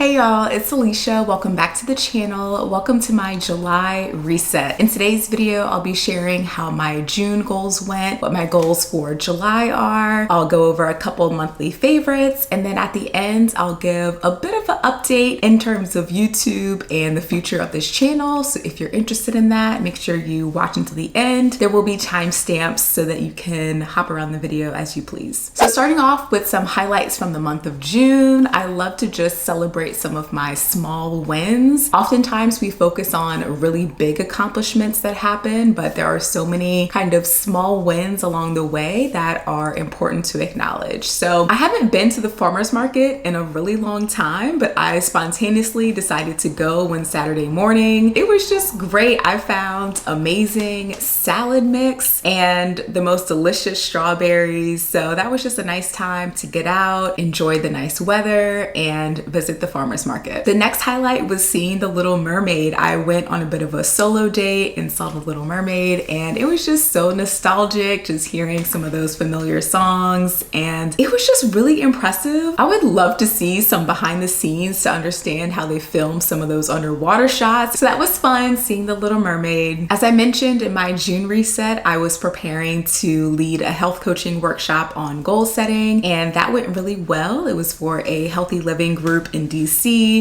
Hey y'all, it's Alicia. Welcome back to the channel. Welcome to my July reset. In today's video, I'll be sharing how my June goals went, what my goals for July are. I'll go over a couple monthly favorites, and then at the end, I'll give a bit of an update in terms of YouTube and the future of this channel. So if you're interested in that, make sure you watch until the end. There will be timestamps so that you can hop around the video as you please. So starting off with some highlights from the month of June, I love to just celebrate some of my small wins. Oftentimes we focus on really big accomplishments that happen, but there are so many kind of small wins along the way that are important to acknowledge. So I haven't been to the farmer's market in a really long time, but I spontaneously decided to go one Saturday morning. It was just great. I found amazing salad mix and the most delicious strawberries. So that was just a nice time to get out, enjoy the nice weather, and visit the farmer's market. The next highlight was seeing The Little Mermaid. I went on a bit of a solo date and saw The Little Mermaid, and it was just so nostalgic, just hearing some of those familiar songs, and it was just really impressive. I would love to see some behind the scenes to understand how they filmed some of those underwater shots. So that was fun, seeing The Little Mermaid. As I mentioned in my June reset, I was preparing to lead a health coaching workshop on goal setting, and that went really well. It was for a healthy living group in DC,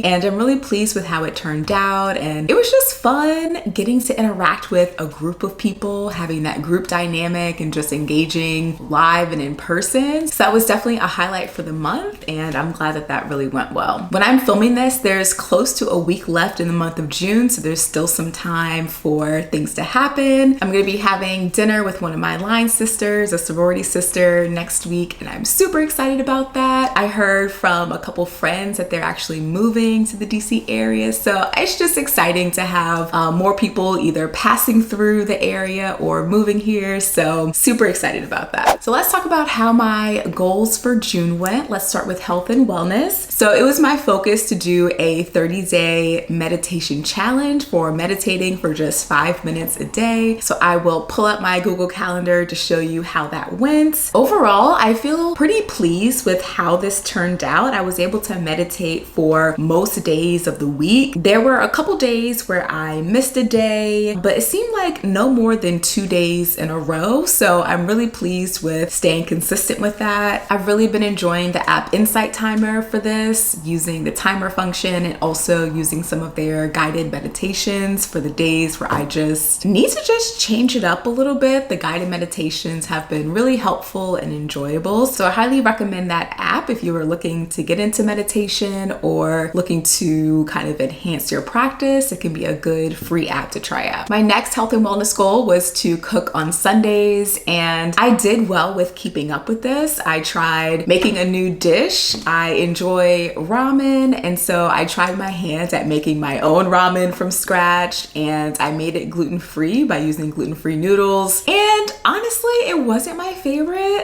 and I'm really pleased with how it turned out. And it was just fun getting to interact with a group of people, having that group dynamic and just engaging live and in person. So that was definitely a highlight for the month, and I'm glad that that really went well. When I'm filming this, there's close to a week left in the month of June, so there's still some time for things to happen. I'm gonna be having dinner with one of my line sisters, a sorority sister, next week, and I'm super excited about that. I heard from a couple friends that they're actually moving to the DC area, so it's just exciting to have more people either passing through the area or moving here, so super excited about that. So let's talk about how my goals for June went. Let's start with health and wellness. So it was my focus to do a 30-day meditation challenge for meditating for just 5 minutes a day. So I will pull up my Google Calendar to show you how that went. Overall, I feel pretty pleased with how this turned out. I was able to meditate for most days of the week. There were a couple days where I missed a day, but it seemed like no more than 2 days in a row. So I'm really pleased with staying consistent with that. I've really been enjoying the app Insight Timer for this, using the timer function and also using some of their guided meditations for the days where I just need to just change it up a little bit. The guided meditations have been really helpful and enjoyable. So I highly recommend that app if you are looking to get into meditation or looking to kind of enhance your practice. It can be a good free app to try out. My next health and wellness goal was to cook on Sundays, and I did well with keeping up with this. I tried making a new dish. I enjoy ramen, and so I tried my hands at making my own ramen from scratch, and I made it gluten-free by using gluten-free noodles. And honestly, it wasn't my favorite.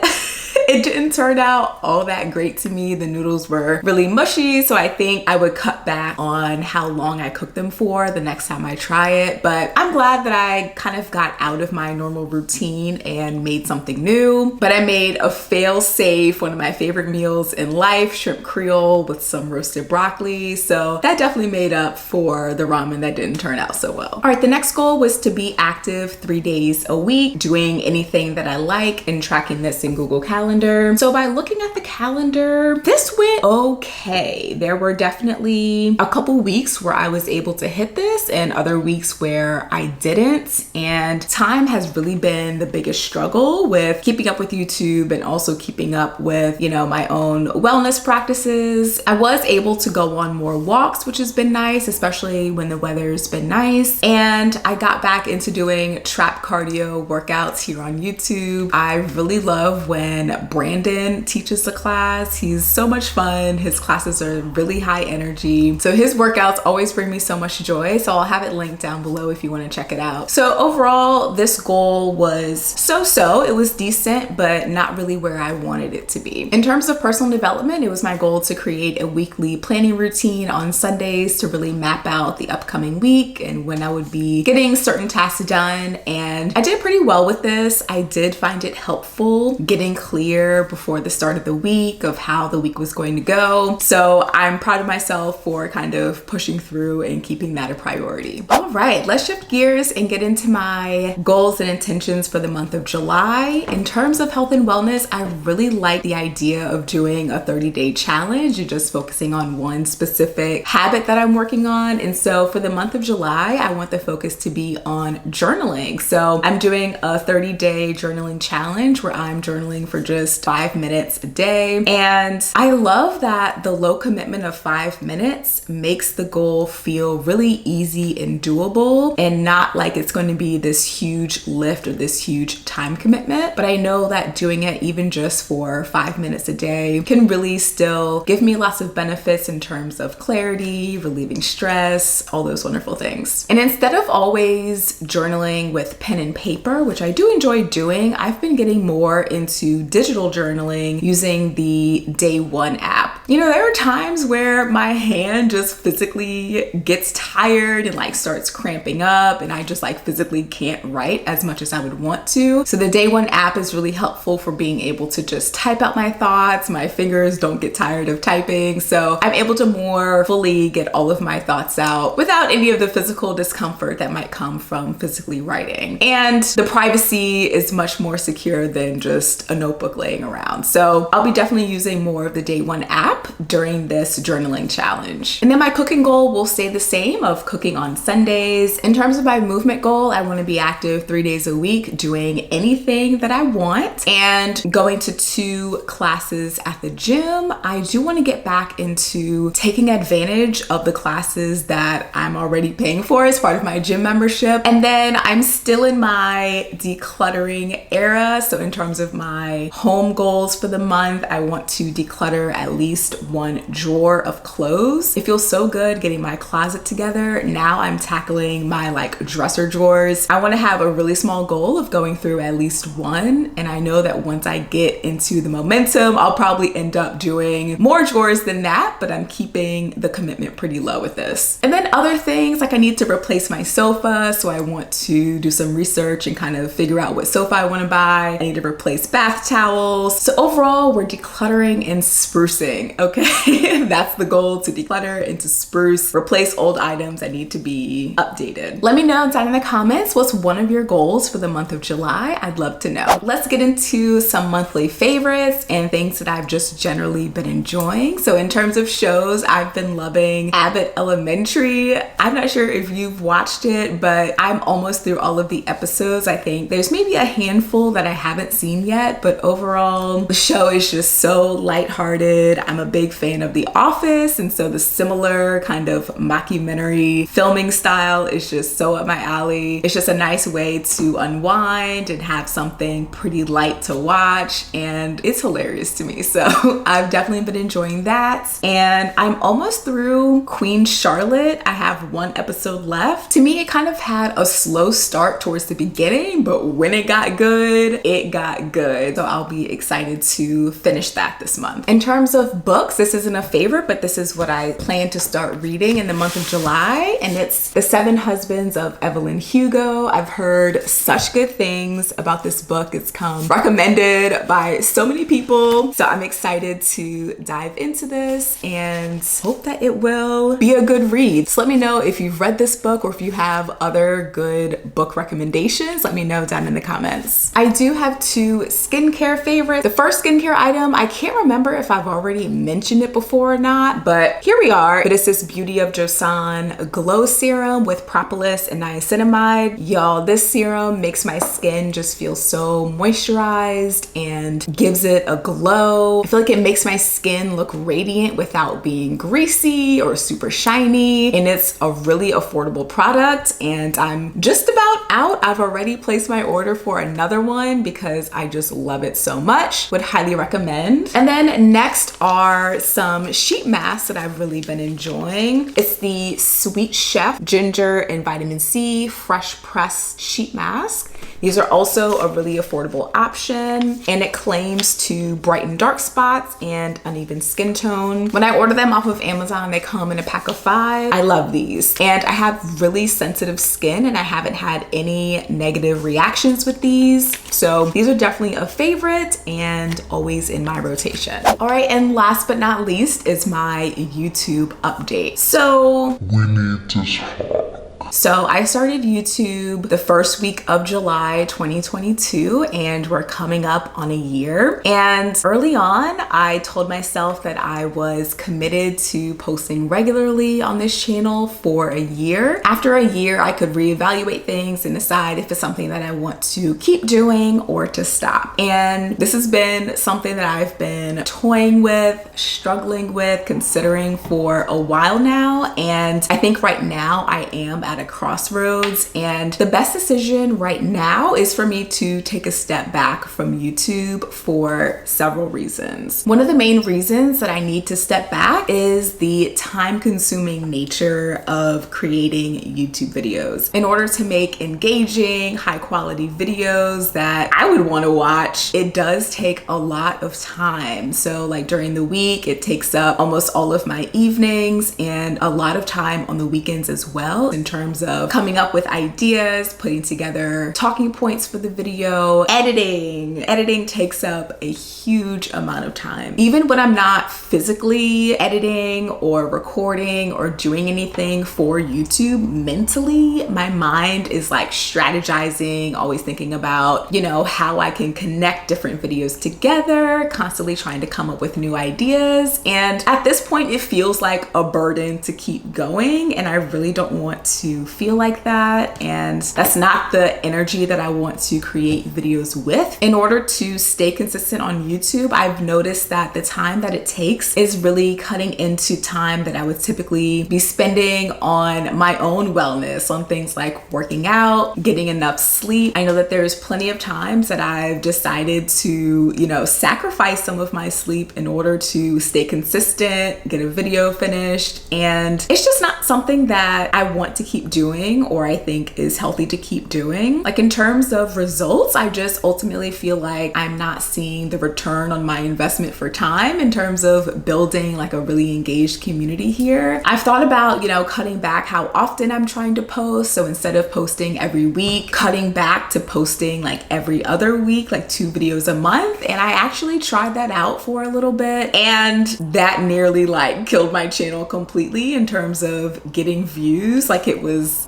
It didn't turn out all that great to me. The noodles were really mushy, so I think I would cut back on how long I cook them for the next time I try it. But I'm glad that I kind of got out of my normal routine and made something new. But I made a fail-safe, one of my favorite meals in life, shrimp creole with some roasted broccoli. So that definitely made up for the ramen that didn't turn out so well. All right, the next goal was to be active 3 days a week, doing anything that I like and tracking this in Google Calendar. So by looking at the calendar, this went okay. There were definitely a couple weeks where I was able to hit this and other weeks where I didn't. And time has really been the biggest struggle with keeping up with YouTube and also keeping up with, my own wellness practices. I was able to go on more walks, which has been nice, especially when the weather's been nice. And I got back into doing trap cardio workouts here on YouTube. I really love when Brandon teaches the class. He's so much fun. His classes are really high energy. So his workouts always bring me so much joy. So I'll have it linked down below if you want to check it out. So overall, this goal was so-so. It was decent, but not really where I wanted it to be. In terms of personal development, it was my goal to create a weekly planning routine on Sundays to really map out the upcoming week and when I would be getting certain tasks done. And I did pretty well with this. I did find it helpful getting clear clear before the start of the week of how the week was going to go. So I'm proud of myself for kind of pushing through and keeping that a priority. All right, let's shift gears and get into my goals and intentions for the month of July. In terms of health and wellness, I really like the idea of doing a 30-day challenge and just focusing on one specific habit that I'm working on. And so for the month of July, I want the focus to be on journaling. So I'm doing a 30-day journaling challenge where I'm journaling for just 5 minutes a day. And I love that the low commitment of 5 minutes makes the goal feel really easy and doable and not like it's going to be this huge lift or this huge time commitment. But I know that doing it even just for 5 minutes a day can really still give me lots of benefits in terms of clarity, relieving stress, all those wonderful things. And instead of always journaling with pen and paper, which I do enjoy doing, I've been getting more into digital journaling using the Day One app. You know, there are times where my hand just physically gets tired and like starts cramping up and I just like physically can't write as much as I would want to. So the Day One app is really helpful for being able to just type out my thoughts. My fingers don't get tired of typing. So I'm able to more fully get all of my thoughts out without any of the physical discomfort that might come from physically writing. And the privacy is much more secure than just a notebook laying around. So I'll be definitely using more of the Day One app during this journaling challenge. And then my cooking goal will stay the same of cooking on Sundays. In terms of my movement goal, I want to be active 3 days a week, doing anything that I want and going to 2 classes at the gym. I do want to get back into taking advantage of the classes that I'm already paying for as part of my gym membership. And then I'm still in my decluttering era. So in terms of my home goals for the month, I want to declutter at least 1 drawer of clothes. It feels so good getting my closet together. Now I'm tackling my like dresser drawers. I want to have a really small goal of going through at least 1. And I know that once I get into the momentum, I'll probably end up doing more drawers than that, but I'm keeping the commitment pretty low with this. And then other things, like I need to replace my sofa. So I want to do some research and kind of figure out what sofa I want to buy. I need to replace bath towels. So overall, we're decluttering and sprucing, okay? That's the goal, to declutter and to spruce, replace old items that need to be updated. Let me know down in the comments, what's one of your goals for the month of July? I'd love to know. Let's get into some monthly favorites and things that I've just generally been enjoying. So in terms of shows, I've been loving Abbott Elementary. I'm not sure if you've watched it, but I'm almost through all of the episodes. I think there's maybe a handful that I haven't seen yet, but overall, the show is just so lighthearted. I'm a big fan of The Office, and so the similar kind of mockumentary filming style is just so up my alley. It's just a nice way to unwind and have something pretty light to watch, and it's hilarious to me. So I've definitely been enjoying that. And I'm almost through Queen Charlotte. I have 1 episode left. To me, it kind of had a slow start towards the beginning, but when it got good, it got good. So I'll be excited to finish that this month. In terms of books, this isn't a favorite, but this is what I plan to start reading in the month of July, and it's The 7 Husbands of Evelyn Hugo. I've heard such good things about this book. It's come recommended by so many people, so I'm excited to dive into this and hope that it will be a good read. So let me know if you've read this book or if you have other good book recommendations. Let me know down in the comments. I do have 2 skincare favorites. The first skincare item, I can't remember if I've already mentioned it before or not, but here we are. But it's this Beauty of Joseon Glow Serum with propolis and niacinamide. Y'all, this serum makes my skin just feel so moisturized and gives it a glow. I feel like it makes my skin look radiant without being greasy or super shiny, and it's a really affordable product, and I'm just about out. I've already placed my order for another one because I just love it so much. Would highly recommend. And then next are some sheet masks that I've really been enjoying. It's the Sweet Chef Ginger and Vitamin C Fresh Press Sheet Mask. These are also a really affordable option, and it claims to brighten dark spots and uneven skin tone. When I order them off of Amazon, they come in a pack of 5. I love these, and I have really sensitive skin and I haven't had any negative reactions with these. So these are definitely a favorite and always in my rotation. All right, and last but not least is my YouTube update. So we need to talk. So I started YouTube the first week of July 2022, and we're coming up on a year. And early on, I told myself that I was committed to posting regularly on this channel for a year. After a year, I could reevaluate things and decide if it's something that I want to keep doing or to stop. And this has been something that I've been toying with, struggling with, considering for a while now. And I think right now I am at a crossroads, and the best decision right now is for me to take a step back from YouTube for several reasons. One of the main reasons that I need to step back is the time-consuming nature of creating YouTube videos. In order to make engaging, high-quality videos that I would want to watch, it does take a lot of time. So like during the week, it takes up almost all of my evenings and a lot of time on the weekends as well, in terms of coming up with ideas, putting together talking points for the video, editing. Editing takes up a huge amount of time. Even when I'm not physically editing or recording or doing anything for YouTube, mentally, my mind is like strategizing, always thinking about, you know, how I can connect different videos together, constantly trying to come up with new ideas. And at this point, it feels like a burden to keep going, and I really don't want to feel like that, and that's not the energy that I want to create videos with. In order to stay consistent on YouTube, I've noticed that the time that it takes is really cutting into time that I would typically be spending on my own wellness, on things like working out, getting enough sleep. I know that there's plenty of times that I've decided to, you know, sacrifice some of my sleep in order to stay consistent, get a video finished, and it's just not something that I want to keep doing or I think is healthy to keep doing. Like in terms of results, I just ultimately feel like I'm not seeing the return on my investment for time in terms of building like a really engaged community here. I've thought about, you know, cutting back how often I'm trying to post. So instead of posting every week, cutting back to posting like every other week, like 2 videos a month. And I actually tried that out for a little bit, and that nearly like killed my channel completely in terms of getting views. Like it was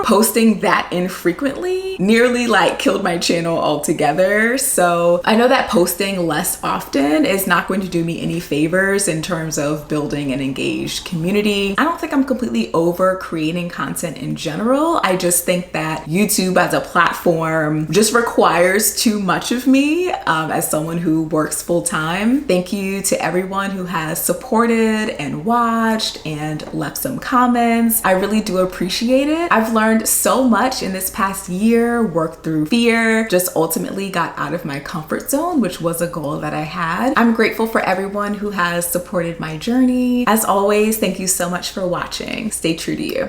posting that infrequently nearly like killed my channel altogether. So I know that posting less often is not going to do me any favors in terms of building an engaged community. I don't think I'm completely over creating content in general. I just think that YouTube as a platform just requires too much of me as someone who works full time. Thank you to everyone who has supported and watched and left some comments. I really do appreciate it. I've learned so much in this past year, worked through fear, just ultimately got out of my comfort zone, which was a goal that I had. I'm grateful for everyone who has supported my journey. As always, thank you so much for watching. Stay true to you.